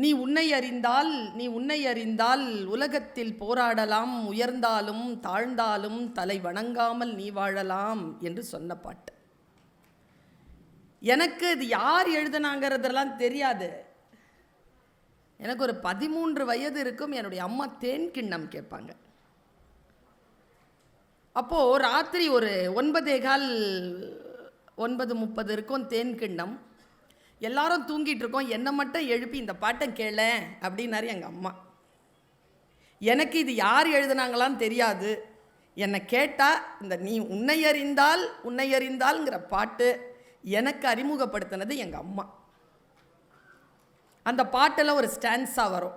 நீ உன்னை அறிந்தால் உலகத்தில் போராடலாம், உயர்ந்தாலும் தாழ்ந்தாலும் தலை வணங்காமல் நீ வாழலாம் என்று சொன்ன பாட்டு. எனக்கு இது யார் எழுதினாங்கிறதெல்லாம் தெரியாது. எனக்கு ஒரு 13 வயது இருக்கும். என்னுடைய அம்மா தேன் கிண்ணம் கேட்பாங்க. அப்போது ராத்திரி ஒரு 9:15 9:30 இருக்கும். தேன் கிண்ணம். எல்லாரும் தூங்கிட்டு இருக்கோம். என்னை மட்டும் எழுப்பி இந்த பாட்டை கேள அப்படின்னாரு எங்கள் அம்மா. எனக்கு இது யார் எழுதுனாங்களான்னு தெரியாது. என்னை கேட்டால் இந்த நீ உன்னை அறிந்தால்ங்கிற பாட்டு எனக்கு அறிமுகப்படுத்தினது எங்கள் அம்மா. அந்த பாட்டில் ஒரு ஸ்டான்ஸா வரும்.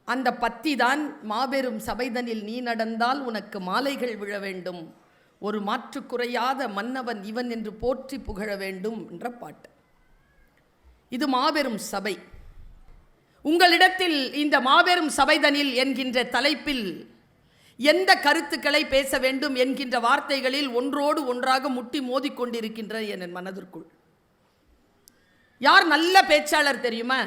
அந்த பத்தி தான் மாபெரும் சபைதனில் நீ நடந்தால் உனக்கு மாலைகள் விழ வேண்டும், ஒரு மாற்று குறையாத மன்னவன் இவன் என்று போற்றி புகழ வேண்டும் என்ற பாட்டு. இது மாபெரும் சபை. உங்களிடத்தில் இந்த மாபெரும் சபைதனில் என்கின்ற தலைப்பில் எந்த கருத்துக்களை பேச வேண்டும் என்கின்ற வார்த்தைகளில் ஒன்றோடு ஒன்றாக முட்டி மோதிக்கொண்டிருக்கின்ற என் மனதிற்குள். யார் நல்ல பேச்சாளர் தெரியுமா?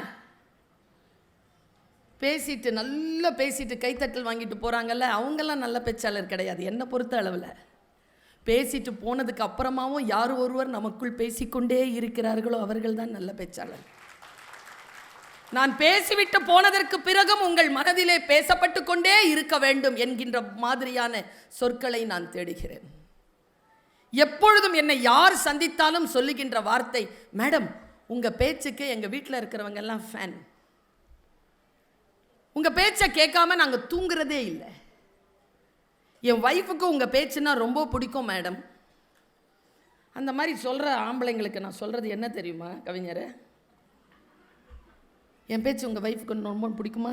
நல்லா பேசிட்டு கைத்தட்டல் வாங்கிட்டு போகிறாங்கல்ல, அவங்கெல்லாம் நல்ல பேச்சாளர் கிடையாது. என்னை பொறுத்த அளவில் பேசிட்டு போனதுக்கு அப்புறமாவும் யார் ஒருவர் நமக்குள் பேசிக்கொண்டே இருக்கிறார்களோ அவர்கள் தான் நல்ல பேச்சாளர். நான் பேசிவிட்டு போனதற்கு பிறகும் உங்கள் மனதிலே பேசப்பட்டு கொண்டே இருக்க வேண்டும் என்கின்ற மாதிரியான சொற்களை நான் தேடுகிறேன். எப்பொழுதும் என்னை யார் சந்தித்தாலும் சொல்லுகின்ற வார்த்தை, மேடம் உங்கள் பேச்சுக்கு எங்கள் வீட்டில் இருக்கிறவங்க எல்லாம் ஃபேன். உங்கள் பேச்சை கேட்காம நாங்கள் தூங்குறதே இல்லை. என் ஒய்ஃபுக்கு உங்கள் பேச்சுன்னா ரொம்ப பிடிக்கும் மேடம். அந்த மாதிரி சொல்கிற ஆம்பளைங்களுக்கு நான் சொல்கிறது என்ன தெரியுமா கவிஞரை? என் பேச்சு உங்கள் ஒய்ஃபுக்கு ரொம்ப பிடிக்குமா?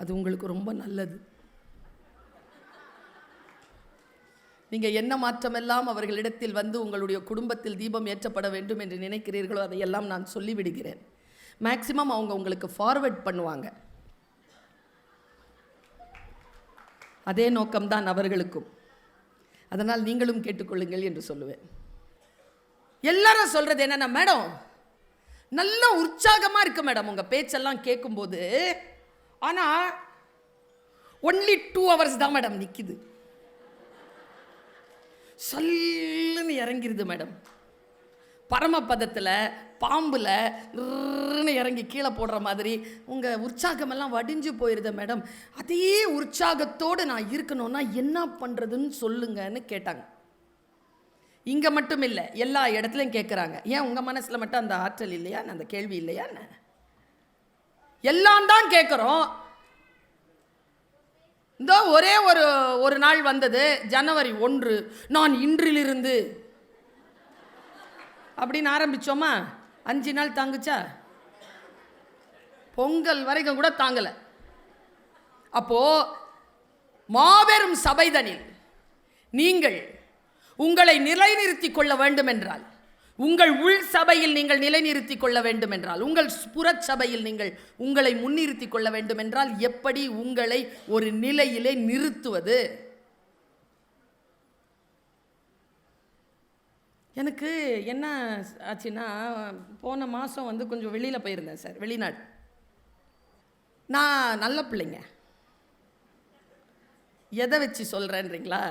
அது உங்களுக்கு ரொம்ப நல்லது. நீங்கள் என்ன மாற்றமெல்லாம் அவர்களிடத்தில் வந்து உங்களுடைய குடும்பத்தில் தீபம் ஏற்றப்பட வேண்டும் என்று நினைக்கிறீர்களோ அதையெல்லாம் நான் சொல்லிவிடுகிறேன். மேக்சிமம் அவங்க உங்களுக்கு ஃபார்வர்ட் பண்ணுவாங்க. அதே நோக்கம்தான் அவர்களுக்கும். அதனால் நீங்களும் கேட்டுக்கொள்ளுங்கள் என்று சொல்லுவேன். எல்லாரும் சொல்கிறது என்னென்ன, மேடம் நல்ல உற்சாகமாக இருக்கு மேடம் உங்கள் பேச்செல்லாம் கேட்கும்போது, ஆனால் ஒன்லி 2 hours தான் மேடம் நிற்கிது, சல்லுன்னு இறங்கிருது மேடம். பரமபதத்தில் பாம்பில் இறங்கி கீழே போடுற மாதிரி உங்கள் உற்சாகமெல்லாம் வடிஞ்சு போயிடுது மேடம். அதே உற்சாகத்தோடு நான் இருக்கணும்னா என்ன பண்ணுறதுன்னு சொல்லுங்கன்னு கேட்டாங்க. இங்கே மட்டும் இல்லை, எல்லா இடத்துலையும் கேட்குறாங்க. ஏன் உங்கள் மனசில் மட்டும் அந்த ஆற்றல் இல்லையா, அந்த கேள்வி இல்லையா? எல்லாம் தான் கேட்குறோம். இந்த ஒரே ஒரு நாள் வந்தது, ஜனவரி 1, நான் இன்றிலிருந்து அப்படின்னு ஆரம்பித்தோமா, 5 நாள் தாங்குச்சா? பொங்கல் வரைக்கும் கூட தாங்கலை. அப்போது மாபெரும் சபைதனில் நீங்கள் உங்களை நிலைநிறுத்திக் கொள்ள வேண்டும் என்றால், உங்கள் உள் சபையில் நீங்கள் நிலைநிறுத்திக் கொள்ள வேண்டும் என்றால், உங்கள் புறச்சபையில் நீங்கள் உங்களை முன்னிறுத்திக் கொள்ள வேண்டும் என்றால், எப்படி உங்களை ஒரு நிலையிலே நிறுத்துவது? எனக்கு என்ன ஆச்சுன்னா, போன மாதம் கொஞ்சம் வெளியில் போயிருந்தேன் சார், வெளிநாடு. நான் நல்ல பிள்ளைங்க. எதை வச்சு சொல்கிறேன்றீங்களா?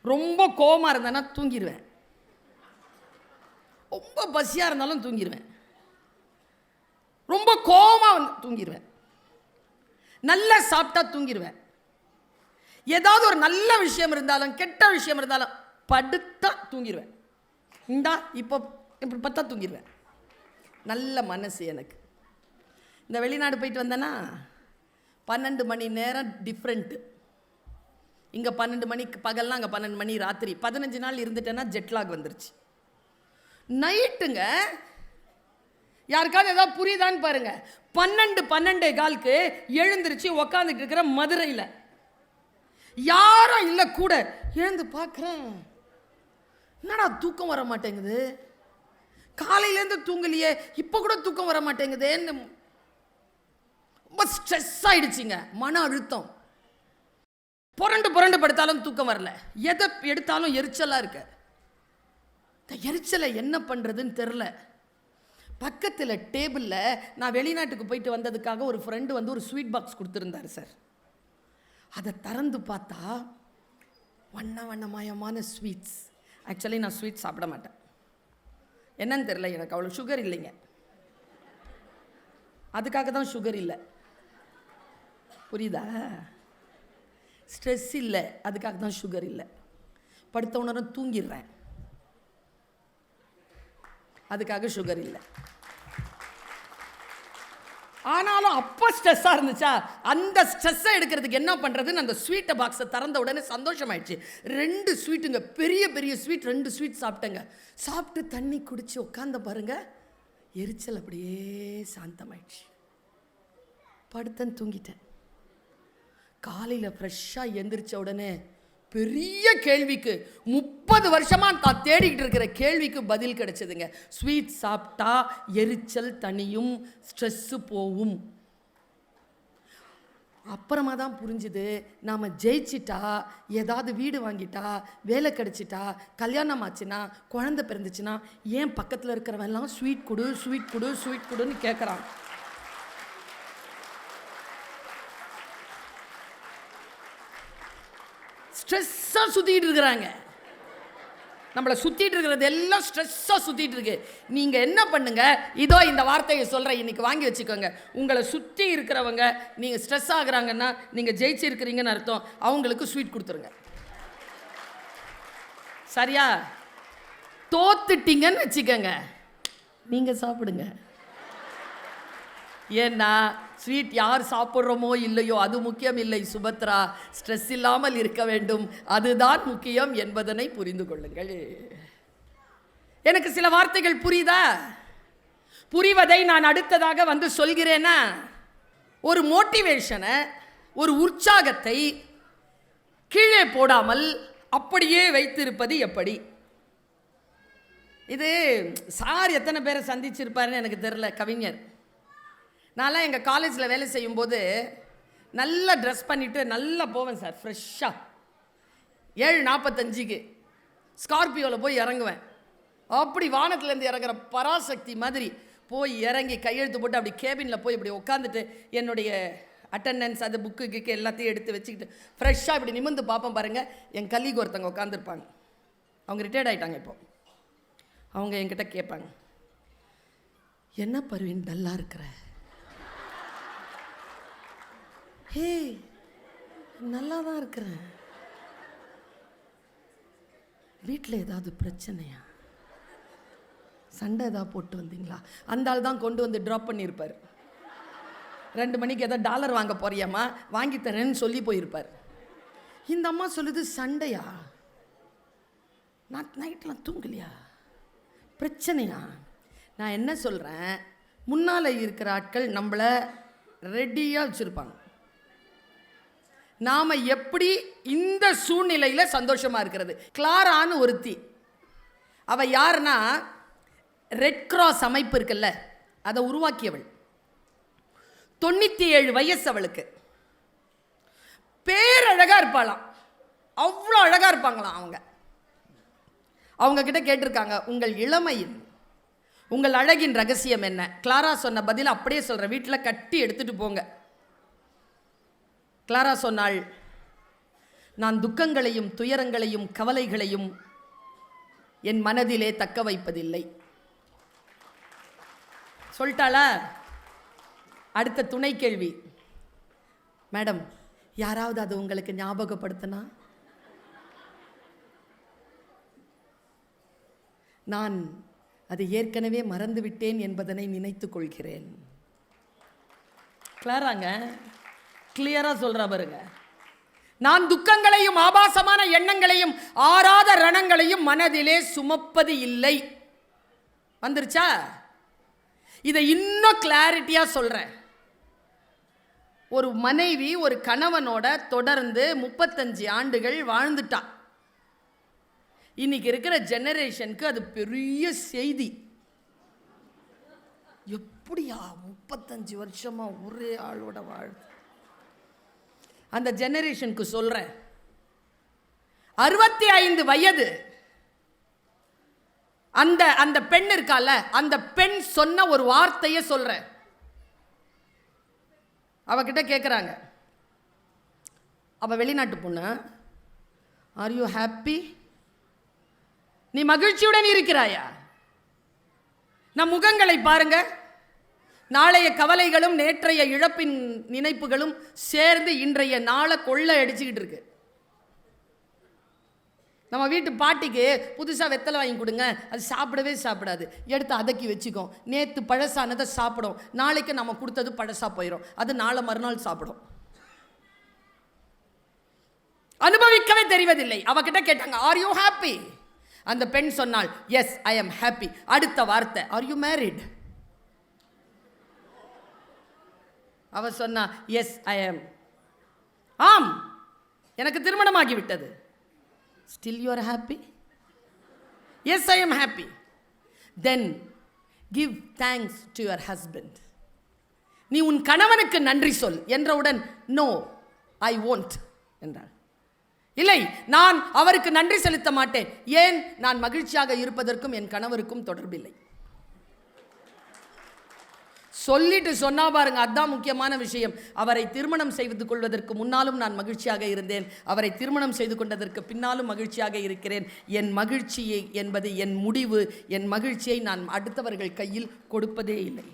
ரொம்ப கோவமாக இருந்தேன்னா தூங்கிடுவேன், ரொம்ப பசியாக இருந்தாலும் தூங்கிடுவேன், ரொம்ப கோவமாக தூங்கிடுவேன், நல்லா சாப்பிட்டா தூங்கிடுவேன், ஏதாவது ஒரு நல்ல விஷயம் இருந்தாலும் கெட்ட விஷயம் இருந்தாலும் படுத்தா தூங்கிடுவேன். இப்போ இப்படி பார்த்தா தூங்கிடுவேன். நல்ல மனசு எனக்கு. இந்த வெளிநாடு போயிட்டு வந்தேன்னா 12 மணி நேரம் டிஃப்ரெண்ட்டு. இங்கே 12 மணிக்கு பகல்லாம், அங்கே 12 மணி ராத்திரி. 15 நாள் இருந்துட்டேன்னா ஜெட்லாக் வந்துருச்சு. நைட்டுங்க யாருக்காவது ஏதாவது புரியுதான்னு பாருங்க. 12:15 எழுந்திருச்சு உக்காந்துட்டு இருக்கிற மதுரையில் யாரும் இல்லை கூட. எழுந்து பார்க்குறேன், என்னடா தூக்கம் வர மாட்டேங்குது, காலையிலேருந்து தூங்கலையே, இப்போ கூட தூக்கம் வர மாட்டேங்குதேன்னு ரொம்ப ஸ்ட்ரெஸ் ஆகிடுச்சிங்க. மன அழுத்தம். புரண்டு படுத்தாலும் தூக்கம் வரல, எதை எடுத்தாலும் எரிச்சலாக இருக்கு. இந்த எரிச்சலை என்ன பண்ணுறதுன்னு தெரில. பக்கத்தில் டேபிளில் நான் வெளிநாட்டுக்கு போயிட்டு வந்ததுக்காக ஒரு ஃப்ரெண்டு வந்து ஒரு ஸ்வீட் பாக்ஸ் கொடுத்துருந்தாரு சார். அதை திறந்து பார்த்தா வண்ணமயமான ஸ்வீட்ஸ். ஆக்சுவலி நான் ஸ்வீட் சாப்பிட மாட்டேன், என்னன்னு தெரியல, எனக்கு அவ்வளோ சுகர் இல்லைங்க, அதுக்காக தான் சுகர் இல்லை, புரியுதா? ஸ்ட்ரெஸ் இல்லை, அதுக்காக தான் சுகர் இல்லை. படுத்த உடனே தூங்கிடுறேன், அதுக்காக சுகர் இல்லை. ஆனாலும் அப்போ ஸ்ட்ரெஸ்ஸாக இருந்துச்சா, அந்த ஸ்ட்ரெஸ்ஸை எடுக்கிறதுக்கு என்ன பண்ணுறதுன்னு அந்த ஸ்வீட்டை பாக்ஸை திறந்த உடனே சந்தோஷமாயிடுச்சு. 2 ஸ்வீட்டுங்க, பெரிய பெரிய ஸ்வீட், 2 ஸ்வீட் சாப்பிட்டேங்க. சாப்பிட்டு தண்ணி குடிச்சு உட்காந்த பாருங்க, எரிச்சல் அப்படியே சாந்தமாயிடுச்சு. படுத்தேன், தூங்கிட்டேன். காலையில் ஃப்ரெஷ்ஷாக எந்திரிச்ச உடனே பெரிய கேள்விக்கு, 30 வருஷமா தான் தேடிக்கிட்டு இருக்கிற கேள்விக்கு பதில் கிடைச்சதுங்க. ஸ்வீட் சாப்பிட்டா எரிச்சல் தனியும், ஸ்ட்ரெஸ்ஸு போகும். அப்புறமா தான் புரிஞ்சுது, நாம் ஜெயிச்சிட்டா, ஏதாவது வீடு வாங்கிட்டா, வேலை கிடைச்சிட்டா, கல்யாணம் ஆச்சுன்னா, குழந்தை பிறந்துச்சுன்னா, ஏன் பக்கத்தில் இருக்கிறவெல்லாம் ஸ்வீட் கொடு ஸ்வீட் கொடு ஸ்வீட் கொடுன்னு கேட்குறான். ஸ்ட்ரெஸ்ஸாக சுற்றிக்கிட்டு இருக்கிறாங்க. நம்மளை சுற்றிட்டு இருக்கிறது எல்லாம் ஸ்ட்ரெஸ்ஸாக சுற்றிட்டு இருக்கு. நீங்கள் என்ன பண்ணுங்க, இதோ இந்த வார்த்தையை சொல்கிறேன், இன்றைக்கி வாங்கி வச்சுக்கோங்க. உங்களை சுற்றி இருக்கிறவங்க நீங்கள் ஸ்ட்ரெஸ் ஆகுறாங்கன்னா நீங்கள் ஜெயிச்சிருக்கிறீங்கன்னு அர்த்தம். அவங்களுக்கு ஸ்வீட் கொடுத்துருங்க, சரியா? தோத்துட்டீங்கன்னு வச்சுக்கோங்க, நீங்கள் சாப்பிடுங்க. ஏன்னா ஸ்வீட் யார் சாப்பிட்றோமோ இல்லையோ அது முக்கியம் இல்லை சுபத்ரா, ஸ்ட்ரெஸ் இல்லாமல் இருக்க வேண்டும், அதுதான் முக்கியம் என்பதனை புரிந்து கொள்ளுங்கள். எனக்கு சில வார்த்தைகள் புரியுதா? புரிவதை நான் அடுத்ததாக வந்து சொல்கிறேன்னா, ஒரு மோட்டிவேஷனை, ஒரு உற்சாகத்தை கீழே போடாமல் அப்படியே வைத்திருப்பது எப்படி? இது சார் எத்தனை பேரை சந்திச்சிருப்பாருன்னு எனக்கு தெரியல. கவிஞர், நான்லாம் எங்கள் காலேஜில் வேலை செய்யும்போது நல்லா ட்ரெஸ் பண்ணிவிட்டு நல்லா போவேன் சார், ஃப்ரெஷ்ஷாக 7:45க்கு ஸ்கார்பியோவில் போய் இறங்குவேன். அப்படி வானத்துலேருந்து இறங்குற பராசக்தி மாதிரி போய் இறங்கி கையெழுத்து போட்டு அப்படி கேபினில் போய் இப்படி உட்காந்துட்டு என்னுடைய அட்டெண்டன்ஸ், அது புக்கு கிக்கு எல்லாத்தையும் எடுத்து வச்சுக்கிட்டு ஃப்ரெஷ்ஷாக இப்படி நிமிர்ந்து பார்ப்பேன் பாருங்கள். என் கலீக் ஒருத்தவங்க உட்காந்துருப்பாங்க, அவங்க ரிட்டையர்ட் ஆகிட்டாங்க. இப்போ அவங்க என்கிட்ட கேட்பாங்க, என்ன பர்வீன் டல்லாக இருக்கிற? ஹே, நல்லா தான் இருக்கிறேன், வீட்டில் ஏதாவது பிரச்சனையா, சண்டை ஏதாவது போட்டு வந்தீங்களா? அந்த ஆள் தான் கொண்டு வந்து ட்ராப் பண்ணியிருப்பார். 2 மணிக்கு ஏதாவது டாலர் வாங்க போறியாம்மா, வாங்கி தரேன்னு சொல்லி போயிருப்பார். இந்த அம்மா சொல்லுது, சண்டையா? நான் நைட்லாம் தூங்கலையா, பிரச்சனையா? நான் என்ன சொல்கிறேன், முன்னால் இருக்கிற ஆட்கள் நம்மளை ரெடியாக வச்சுருப்பாங்க. நாம் எப்படி இந்த சூழ்நிலையில் சந்தோஷமாக இருக்கிறது? கிளாரான்னு ஒருத்தி, அவள் யாருன்னா ரெட் கிராஸ் அமைப்பு இருக்குல்ல, அதை உருவாக்கியவள். 97 வயசு அவளுக்கு. பேரழகாக இருப்பாளாம், அவ்வளோ அழகாக இருப்பாங்களாம். அவங்க கிட்ட கேட்டிருக்காங்க, உங்கள் இளமையின், உங்கள் அழகின் ரகசியம் என்ன? கிளாரா சொன்ன பதில் அப்படியே சொல்கிறேன், வீட்டில் கட்டி எடுத்துகிட்டு போங்க. கிளாரா சொன்னாள், நான் துக்கங்களையும் துயரங்களையும் கவலைகளையும் என் மனதிலே தக்க வைப்பதில்லை. சொல்லிட்டாளா? அடுத்த துணை கேள்வி, மேடம் யாராவது அது உங்களுக்கு ஞாபகப்படுத்தினா? நான் அதை ஏற்கனவே மறந்துவிட்டேன் என்பதனை நினைத்துக் கொள்கிறேன். கிளாராங்க கிளியராக சொல்கிறா பாருங்க, நான் துக்கங்களையும் ஆபாசமான எண்ணங்களையும் ஆறாத ரணங்களையும் மனதிலே சுமப்பது இல்லை. வந்துருச்சா? இதை இன்னும் கிளாரிட்டியாக சொல்கிறேன். ஒரு மனைவி ஒரு கணவனோட தொடர்ந்து 35 ஆண்டுகள் வாழ்ந்துட்டா. இன்னைக்கு இருக்கிற ஜெனரேஷனுக்கு அது பெரிய செய்தி. எப்படியா 35 வருஷமா ஒரே ஆளோட வாழ்? அந்த ஜெனரேஷனுக்கு சொல்றேன், 65 வயது அந்த அந்த பெண் இருக்கால, அந்த பெண் சொன்ன ஒரு வார்த்தையை சொல்றேன். அவகிட்ட கேட்குறாங்க, அவ வெளிநாட்டு பொண்ணு, ஆர் யூ ஹாப்பி? நீ மகிழ்ச்சியுடன் இருக்கிறாயா? நம் முகங்களை பாருங்க, நாளைய கவலைகளும் நேற்றைய இழப்பின் நினைப்புகளும் சேர்ந்து இன்றைய நாளை கொள்ளை அடிச்சுக்கிட்டு இருக்கு. நம்ம வீட்டு பாட்டிக்கு புதுசாக வெத்தலை வாங்கி கொடுங்க, அது சாப்பிடவே சாப்பிடாது, எடுத்து அதக்கி வச்சுக்கோம். நேற்று பழசானதை சாப்பிடும், நாளைக்கு நம்ம கொடுத்தது பழசா போயிடும், அது நாளை மறுநாள் சாப்பிடும். அனுபவிக்கவே தெரிவதில்லை. அவகிட்ட கேட்டாங்க, ஆர் யூ ஹாப்பி? அந்த பெண் சொன்னாள், எஸ் ஐ எம் ஹாப்பி. அடுத்த வார்த்தை, ஆர் யூ மேரிட்? அவ சொன்னா, எஸ் ஐ எம். ஆம், எனக்கு திருமணமாகிவிட்டது. Still you are happy? Yes, I am happy. Then give thanks to your husband. நீ உன் கணவனுக்கு நன்றி சொல் என்றவுடன், no I won't என்றார். இல்லை, நான் அவருக்கு நன்றி செலுத்த மாட்டேன். ஏன்? நான் மகிழ்ச்சியாக இருப்பதற்கும் என் கணவருக்கும் தொடர்பில்லை. சொல்லிட்டு சொன்னா பாருங்க, அதுதான் முக்கியமான விஷயம். அவரை திருமணம் செய்து கொள்வதற்கு முன்னாலும் நான் மகிழ்ச்சியாக இருந்தேன், அவரை திருமணம் செய்து கொண்டதற்கு பின்னாலும் மகிழ்ச்சியாக இருக்கிறேன். என் மகிழ்ச்சியை என்பது என் முடிவு. என் மகிழ்ச்சியை நான் அடுத்தவர்கள் கையில் கொடுப்பதே இல்லை.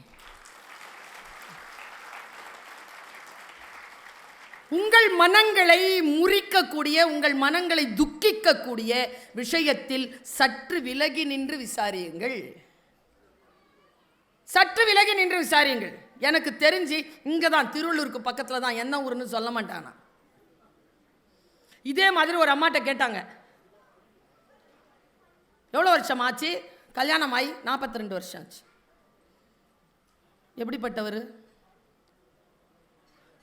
உங்கள் மனங்களை முறிக்கக்கூடிய, உங்கள் மனங்களை துக்கிக்கக்கூடிய விஷயத்தில் சற்று விலகி நின்று விசாரியுங்கள். சற்று விலகி நின்று விசாரியுங்கள். எனக்கு தெரிஞ்சு இங்கே தான், திருவள்ளூருக்கு பக்கத்தில் தான், என்ன ஊருன்னு சொல்ல மாட்டானா. இதே மாதிரி ஒரு அம்மாட்ட கேட்டாங்க, எவ்வளோ வருஷம் ஆச்சு? கல்யாணம் ஆகி 42 வருஷம் ஆச்சு. எப்படிப்பட்டவர்?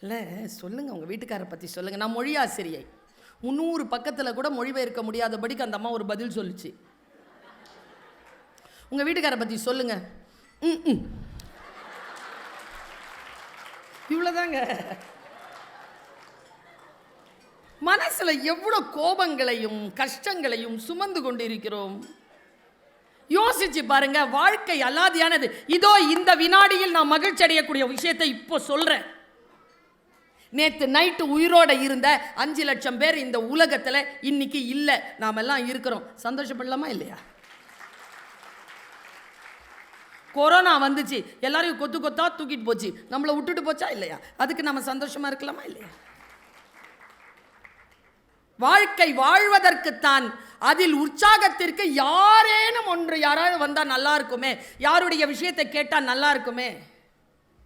இல்லை சொல்லுங்கள், உங்கள் வீட்டுக்காரரை பற்றி சொல்லுங்கள். நான் மொழி ஆசிரியை, 300 பக்கத்தில் கூட மொழிபெயர்க்க முடியாதபடிக்கு அந்த அம்மா ஒரு பதில் சொல்லிச்சு. உங்கள் வீட்டுக்காரரை பற்றி சொல்லுங்கள். இவ்வளவுதாங்க. மனசுல எவ்வளவு கோபங்களையும் கஷ்டங்களையும் சுமந்து கொண்டிருக்கிறோம். யோசிச்சு பாருங்க. வாழ்க்கை அலாதியானது. இதோ இந்த வினாடியில் நான் மகிழ்ச்சி அடையக்கூடிய விஷயத்தை இப்போ சொல்றேன். நேற்று நைட்டு உயிரோட இருந்த 5 லட்சம் பேர் இந்த உலகத்துல இன்னைக்கு இல்ல. நாம எல்லாம் இருக்கிறோம். சந்தோஷப்படலாமா இல்லையா? கொரோனா வந்துச்சு, எல்லாரையும் கொத்து கொத்தா தூக்கிட்டு போச்சு, நம்மளை விட்டுட்டு போச்சா இல்லையா? அதுக்கு நம்ம சந்தோஷமா இருக்கலாமா இல்லையா? வாழ்க்கை வாழ்வதற்குத்தான். அதில் உற்சாகத்திற்கு யாரேனும் ஒன்று, யாராவது வந்தா நல்லா இருக்குமே, யாருடைய விஷயத்தை கேட்டா நல்லா இருக்குமே,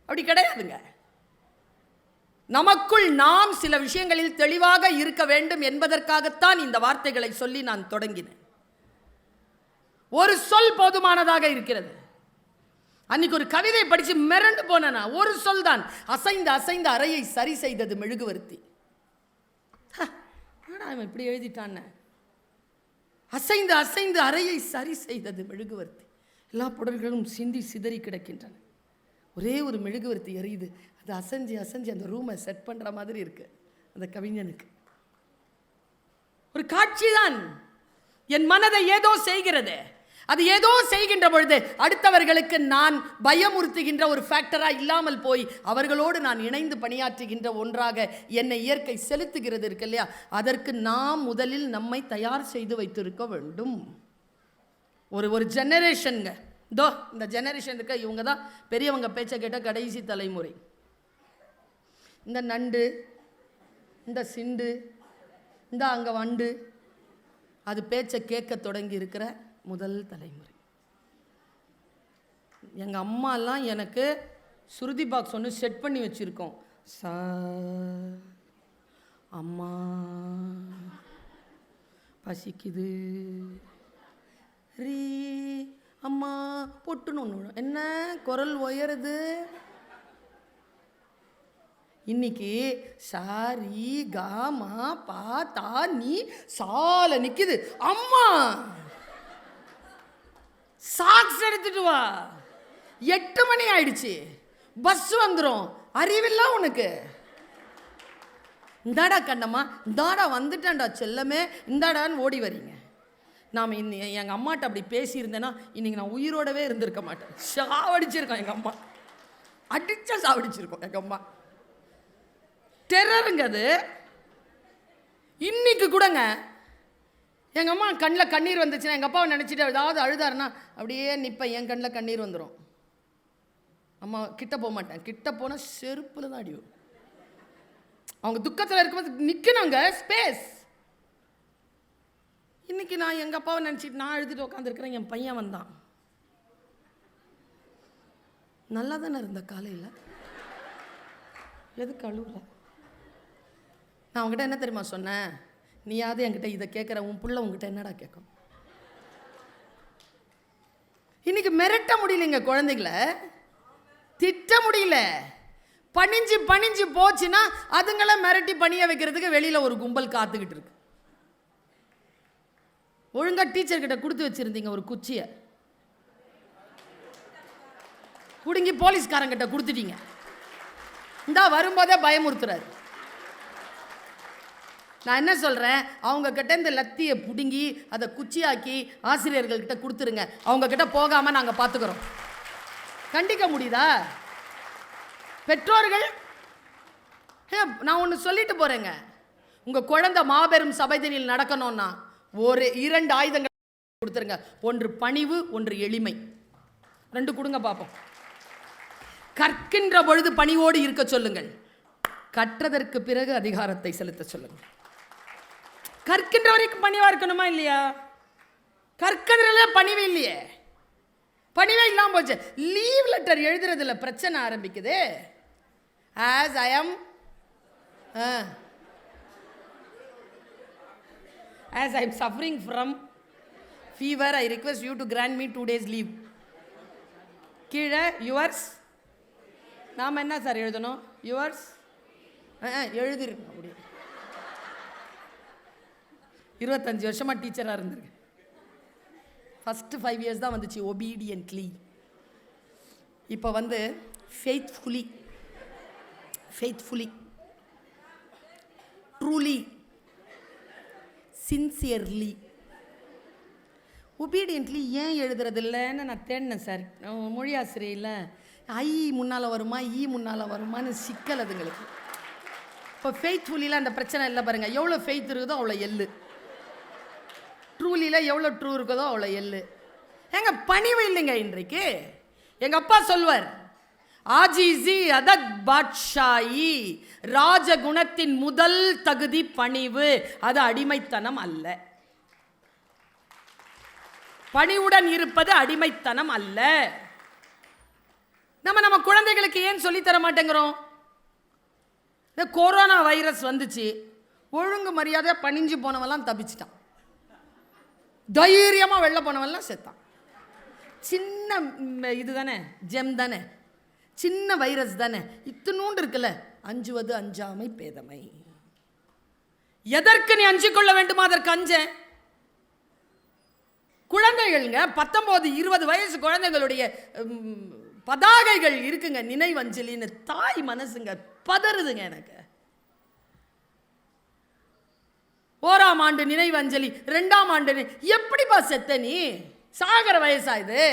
அப்படி கிடையாதுங்க. நமக்குள் நாம் சில விஷயங்களில் தெளிவாக இருக்க வேண்டும் என்பதற்காகத்தான் இந்த வார்த்தைகளை சொல்லி நான் தொடங்கினேன். ஒரு சொல் போதுமானதாக இருக்கிறது. அன்னைக்கு ஒரு கவிதை படிச்சு மிரண்டு போனா, ஒரு சொல் தான். அசைந்து அசைந்து அறையை சரி செய்தது மெழுகுவர்த்தி. இப்படி எழுதிட்டான். அசைந்து அசைந்து அறையை சரி செய்தது மெழுகுவர்த்தி. எல்லா புடல்களும் சிந்தி சிதறி கிடக்கின்றன. ஒரே ஒரு மெழுகுவர்த்தி எரியுது. அது அசைஞ்சு அசைஞ்சு அந்த ரூமை செட் பண்ற மாதிரி இருக்கு அந்த கவிஞனுக்கு. ஒரு காட்சி தான். என் மனதை ஏதோ செய்கிறது. அது ஏதோ செய்கின்ற பொழுது அடுத்தவர்களுக்கு நான் பயமுறுத்துகின்ற ஒரு ஃபேக்டரா இல்லாமல் போய் அவர்களோடு நான் இணைந்து பணியாற்றுகின்ற ஒன்றாக என்னை இயற்கை செலுத்துகிறது இருக்கு இல்லையா? அதற்கு நாம் முதலில் நம்மை தயார் செய்து வைத்திருக்க வேண்டும். ஒரு ஜெனரேஷனுங்க. இதோ இந்த ஜெனரேஷனுக்கு இவங்க தான் பெரியவங்க பேச்சை கேட்ட கடைசி தலைமுறை. இந்த நண்டு, இந்த சிண்டு, இந்த அங்கே வண்டு, அது பேச்சை கேட்க தொடங்கி இருக்கிற முதல் தலைமுறை. எங்கள் அம்மாலாம் எனக்கு சுருதி பாக்ஸ் ஒன்று செட் பண்ணி வச்சுருக்கோம். சா அம்மா பசிக்குது, ரீ அம்மா பொட்டுன்னு ஒன்று. என்ன குரல் உயருது இன்னைக்கு? சாரி காமா பா தா நீ சால நிக்குது. அம்மா சாக்ஸ் எடுத்துட்டு வா, 8 மணி ஆயிடுச்சு, பஸ் வந்துடும். அறிவில்ல உனக்கு? இந்தாடா கண்ணம்மா, இந்தாடா வந்துட்டான்டா செல்லமே, இந்தாடான்னு ஓடி வரீங்க. நாம் எங்கள் அம்மாட்ட அப்படி பேசியிருந்தேன்னா இன்றைக்கி நான் உயிரோடவே இருந்திருக்க மாட்டேன். சாவடிச்சிருக்கோம் எங்கள் அம்மா, அடிச்சா சாவடிச்சிருக்கோம் எங்கள் அம்மா. டெரருங்க அது. இன்னைக்கு கூடங்க எங்கள் அம்மா கண்ணில் கண்ணீர் வந்துச்சுன்னா எங்கள் அப்பாவை நினச்சிட்டு ஏதாவது அழுதாருன்னா அப்படியே நிற்பேன், என் கண்ணில் கண்ணீர் வந்துடும். அம்மா கிட்ட போக மாட்டேன், கிட்ட போனால் செருப்பில் தான் அடியும். அவங்க துக்கத்தில் இருக்கும்போது நிற்கணுங்க ஸ்பேஸ். இன்னைக்கு நான் எங்கள் அப்பாவை நினச்சிட்டு நான் அழுதுட்டு உட்காந்துருக்கிறேன். என் பையன் வந்தான், நல்லா தானே இருந்த காலையில், எதுக்கு அழுகுற? நான் அவங்ககிட்ட என்ன தெரியுமா சொன்னேன், நீயாவது என்கிட்ட இதை கேட்குற, உன் புள்ள உங்ககிட்ட என்னடா கேட்கும்? இன்னைக்கு மிரட்ட முடியலைங்க குழந்தைகளை, திட்ட முடியல. பணிஞ்சு பணிஞ்சு போச்சுன்னா அதுங்களை மிரட்டி பணிய வைக்கிறதுக்கு வெளியில் ஒரு கும்பல் காத்துக்கிட்டு இருக்கு. ஒழுங்கா டீச்சர்கிட்ட கொடுத்து வச்சிருந்தீங்க ஒரு குச்சியை, குடுங்கி போலீஸ்காரங்கிட்ட கொடுத்துட்டீங்க. இந்தா வரும்போதே பயமுறுத்துறாரு. நான் என்ன சொல்கிறேன், அவங்க கிட்ட இந்த லத்தியை பிடுங்கி அதை குச்சியாக்கி ஆசிரியர்கள்கிட்ட கொடுத்துருங்க. அவங்க கிட்ட போகாமல் நாங்கள் பார்த்துக்கிறோம். கண்டிக்க முடியுதா? பெற்றோர்கள், நான் ஒன்று சொல்லிட்டு போகிறேங்க, உங்கள் குழந்தை மாபெரும் சபைதனில் நடக்கணும்னா ஒரு 2 ஆயுதங்கள் கொடுத்துருங்க. ஒன்று பணிவு, ஒன்று எளிமை. 2 கொடுங்க பார்ப்போம். கற்கின்ற பொழுது பணிவோடு இருக்க சொல்லுங்கள், கற்றதற்கு பிறகு அதிகாரத்தை செலுத்த சொல்லுங்கள். கற்கின்ற வரைக்கும் பணிவா இருக்கணுமா இல்லையா? கற்கிறதுல பணிவு இல்லையே, பணிவே இல்லாமல் போச்சு. லீவ் லெட்டர் எழுதுறதுல பிரச்சனை ஆரம்பிக்குது. as I am suffering from fever, I request you to grant me 2 days leave. கீழே யுவர்ஸ், நாம் என்ன சார் எழுதணும்? யுவர்ஸ் எழுதிருக்கணும். அப்படி 25 வருஷமாக டீச்சராக இருந்திருக்கு. ஃபஸ்ட்டு 5 years தான் வந்துச்சு ஒபீடியன்ட்லி. இப்போ வந்து ஃபெய்த்ஃபுல்லி, ட்ரூலி, சின்சியர்லி. ஒபீடியன்ட்லி ஏன் எழுதுறதில்லைன்னு நான் தேடினேன் சார். மொழி ஆசிரியர் ஐ முன்னால் வருமா, ஈ முன்னால் வருமானு சிக்கல் அதுங்களுக்கு. இப்போ ஃபெய்த்ஃபுல்லியில் அந்த பிரச்சனை இல்லை பாருங்கள். எவ்வளோ ஃபெய்த் இருக்குதோ அவ்வளோ எள்ளு, ட்ரூலியில் எவ்வளோ ட்ரூ இருக்குதோ அவ்வளோ எள்ளு. எங்க பணிவு இல்லைங்க இன்றைக்கு. எங்கள் அப்பா சொல்வார், ஆஜிசி அதத் பாட்ஷாயி, ராஜகுணத்தின் முதல் தகுதி பணிவு, அது அடிமைத்தனம் அல்ல. பணிவுடன் இருப்பது அடிமைத்தனம் அல்ல. நம்ம குழந்தைகளுக்கு ஏன் சொல்லித்தர மாட்டேங்கிறோம்? இந்த கொரோனா வைரஸ் வந்துச்சு, ஒழுங்கு மரியாதை பணிஞ்சு போனவெல்லாம் தப்பிச்சிட்டான், தைரியமாக வெளில போனவெல்லாம் செத்தான். சின்ன இது தானே, ஜெம் தானே, சின்ன வைரஸ் தானே, இத்தினூண்டு இருக்குல்ல. அஞ்சுவது அஞ்சாமை பேதமை. எதற்கு நீ அஞ்சு கொள்ள வேண்டுமா அதற்கு அஞ்ச. குழந்தைகள்ங்க 19-20 வயசு குழந்தைகளுடைய பதாகைகள் இருக்குங்க, நினைவஞ்சலின்னு. தாய் மனசுங்க பதறுதுங்க எனக்கு. 1ஆம் ஆண்டு நினைவஞ்சலி, 2ஆம் ஆண்டு. எப்படிப்பா செத்த நீ? சாகர வயசா இது?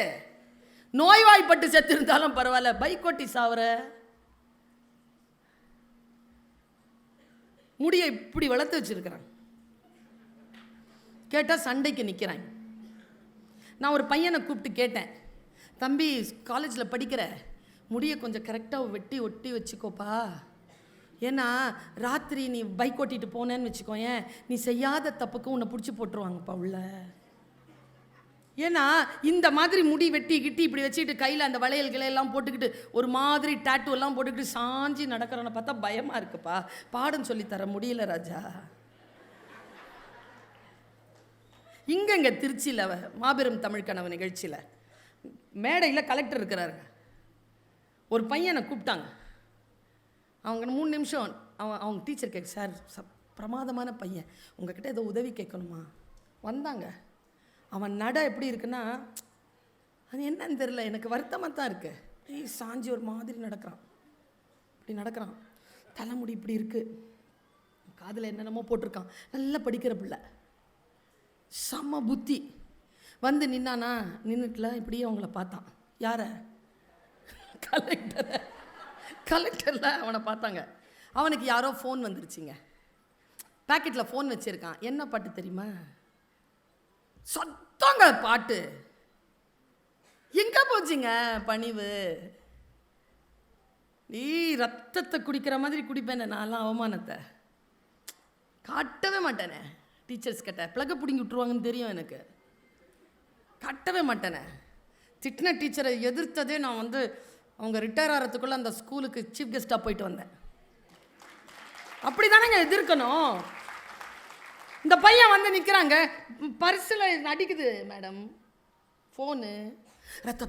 நோய்வாய்ப்பட்டு செத்து இருந்தாலும் பரவாயில்ல, பைக்கோட்டி சாவர. முடிய இப்படி வளர்த்து வச்சிருக்கிறான், கேட்டால் சண்டைக்கு நிற்கிறான். நான் ஒரு பையனை கூப்பிட்டு கேட்டேன், தம்பி காலேஜில் படிக்கிற, முடியை கொஞ்சம் கரெக்டாக வெட்டி ஒட்டி வச்சுக்கோப்பா. ஏன்னா ராத்திரி நீ பைக் ஓட்டிட்டு போனேன்னு வச்சுக்கோயேன், நீ செய்யாத தப்புக்கு உன்னை பிடிச்சி போட்டுருவாங்கப்பா உள்ள. ஏன்னா இந்த மாதிரி முடி வெட்டி கிட்டி இப்படி வச்சுக்கிட்டு கையில் அந்த வளையல்களை எல்லாம் போட்டுக்கிட்டு ஒரு மாதிரி டாட்டூ எல்லாம் போட்டுக்கிட்டு சாஞ்சி நடக்கிறவனை பார்த்தா பயமாக இருக்குப்பா. பாடம் சொல்லித்தர முடியல ராஜா. இங்கே திருச்சியில் மாபெரும் தமிழ் கனவு நிகழ்ச்சியில் மேடையில் கலெக்டர் இருக்கிறாருங்க. ஒரு பையனை கூப்பிட்டாங்க. அவங்க 3 நிமிஷம் அவங்க டீச்சர் கேட்க, சார் பிரமாதமான பையன், உங்ககிட்ட ஏதோ உதவி கேட்கணுமா. வந்தாங்க. அவன் நட எப்படி இருக்குன்னா, அது என்னன்னு தெரில, எனக்கு வருத்தமாக தான் இருக்கு. சாஞ்சி ஒரு மாதிரி நடக்கிறான், இப்படி நடக்கிறான், தலைமுடி இப்படி இருக்குது, காதில் என்னென்னமோ போட்டிருக்கான், நல்லா படிக்கிற பிள்ளை. செம்ம புத்தி. வந்து நின்னானா, நின்றுட்டுல இப்படியே அவங்கள பார்த்தான். யார? கலெக்டரில் அவனை பார்த்தாங்க. அவனுக்கு யாரோ ஃபோன் வந்துருச்சுங்க. பேக்கெட்டில் ஃபோன் வச்சுருக்கான். என்ன பாட்டு தெரியுமா? சத்தங்க பாட்டு. எங்கே போச்சுங்க பணிவு? நீ ரத்தத்தை குடிக்கிற மாதிரி குடிப்பேனே நான்லாம். அவமானத்தை காட்டவே மாட்டேனே. டீச்சர்ஸ் கிட்ட ப்ளக்கை பிடிங்கி விட்டுருவாங்கன்னு தெரியும் எனக்கு. காட்டவே மாட்டேனே. திட்டின டீச்சரை எதிர்த்ததே நான் வந்து அவங்க ரிட்டையர் ஆகிறதுக்குள்ளே அந்த ஸ்கூலுக்கு சீஃப் கெஸ்ட்டாக போயிட்டு வந்தேன். அப்படி தானேங்க எதிர்க்கணும். இந்த பையன் வந்து நிற்கிறாங்க, பரிசில் அடிக்குது மேடம் ஃபோனு. ரத்த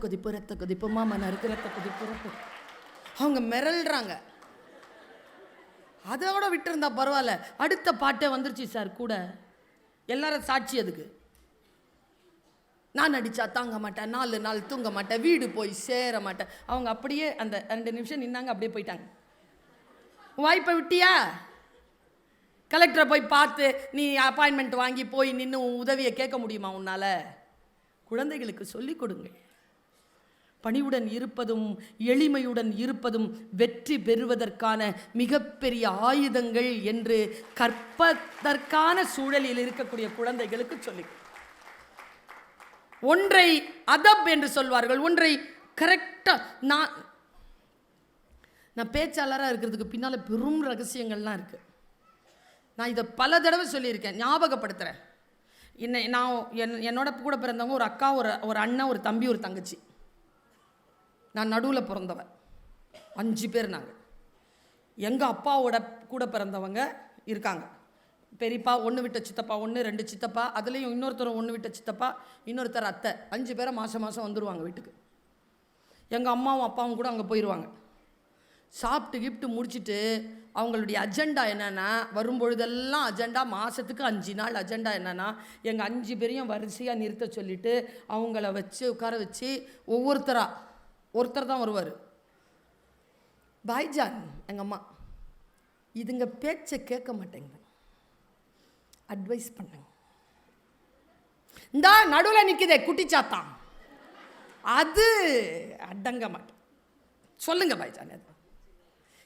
கொதிப்பு மாமனா இருக்கு, ரத்த கொதிப்பு. அவங்க மிரள்றாங்க. அதோட விட்டுருந்தா பரவாயில்ல. அடுத்த பாட்டே வந்துருச்சு சார் கூட. எல்லாரும் சாட்சி அதுக்கு. நான் அடித்தா தாங்க மாட்டேன், 4 நாள் தூங்க மாட்டேன், வீடு போய் சேர மாட்டேன். அவங்க அப்படியே அந்த 2 நிமிஷம் நின்னாங்க, அப்படியே போயிட்டாங்க. வாய்ப்பை விட்டியா? கலெக்டரை போய் பார்த்து நீ அப்பாயின்மெண்ட் வாங்கி போய் நின்று உதவியை கேட்க முடியுமா உன்னால்? குழந்தைகளுக்கு சொல்லிக் கொடுங்க. பணிவுடன் இருப்பதும் எளிமையுடன் இருப்பதும் வெற்றி பெறுவதற்கான மிகப்பெரிய ஆயுதங்கள் என்று கற்பதற்கான சூழலில் இருக்கக்கூடிய குழந்தைகளுக்கு சொல்லி, ஒன்றை அதப் என்று சொல்வார்கள், ஒன்றை கரெக்டாக. நான் பேச்சாளராக இருக்கிறதுக்கு பின்னால் பெரும் ரகசியங்கள்லாம் இருக்குது. நான் இதை பல தடவை சொல்லியிருக்கேன், ஞாபகப்படுத்துகிறேன். என்னோட கூட பிறந்தவங்க ஒரு அக்கா, ஒரு அண்ணன், ஒரு தம்பி, ஒரு தங்கச்சி. நான் நடுவில் பிறந்தவன். 5 பேர் நாங்கள். எங்கள் அப்பாவோட கூட பிறந்தவங்க இருக்காங்க. பெரியப்பா, 1 விட்ட சித்தப்பா, 1 2 சித்தப்பா, அதுலேயும் இன்னொருத்தர் 1 விட்ட சித்தப்பா, இன்னொருத்தர் அத்தை. 5 பேரை மாதம் வந்துடுவாங்க வீட்டுக்கு. எங்கள் அம்மாவும் அப்பாவும் கூட அங்கே போயிடுவாங்க. சாப்பிட்டு கிஃப்ட்டு முடிச்சுட்டு அவங்களுடைய அஜெண்டா என்னென்னா, வரும்பொழுதெல்லாம் அஜெண்டா, மாதத்துக்கு 5 நாள் அஜெண்டா என்னென்னா, எங்கள் 5 பேரையும் வரிசையாக நிறுத்த சொல்லிவிட்டு அவங்கள வச்சு உட்கார வச்சு ஒருத்தர் தான் வருவார். பாய்ஜான் எங்கள் அம்மா, இதுங்க பேச்சை கேட்க மாட்டேங்க, அட்வைஸ் பண்ணுங்க. இந்த நடுவில் நிற்குதே குட்டிச்சாத்தான், அது அடங்க மாட்டேன், சொல்லுங்க பாய்ஜான். அது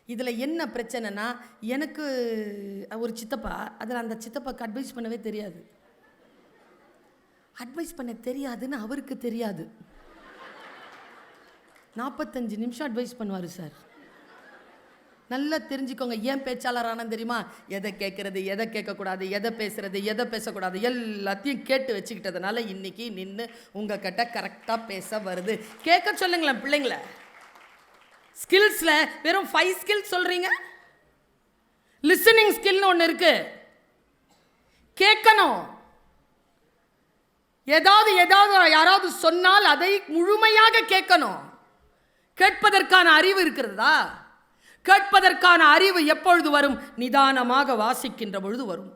இதில் என்ன பிரச்சனைனா, எனக்கு ஒரு சித்தப்பா, அதில் அந்த சித்தப்பாக்கு அட்வைஸ் பண்ணவே தெரியாது. அட்வைஸ் பண்ண தெரியாதுன்னு அவருக்கு தெரியாது. 45 நிமிஷம் அட்வைஸ் பண்ணுவார் சார். நல்லா தெரிஞ்சுக்கோங்க. ஏன் பேச்சாளரான தெரியுமா? எதை கேட்குறது, எதை கேட்கக்கூடாது, எதை பேசுகிறது, எதை பேசக்கூடாது, எல்லாத்தையும் கேட்டு வச்சுக்கிட்டதுனால இன்றைக்கி நின்று உங்கள் கிட்ட கரெக்டாக பேச வருது. கேட்க சொல்லுங்களேன் பிள்ளைங்கள. ஸ்கில்ஸில் வெறும் 5 ஸ்கில்ஸ் சொல்கிறீங்க. லிசனிங் ஸ்கில்னு ஒன்று இருக்கு. கேட்கணும். ஏதாவது யாராவது சொன்னால் அதை முழுமையாக கேட்கணும். கேட்பதற்கான அறிவு இருக்கிறதா? கேட்பதற்கான அறிவு எப்பொழுது வரும்? நிதானமாக வாசிக்கின்ற பொழுது வரும்.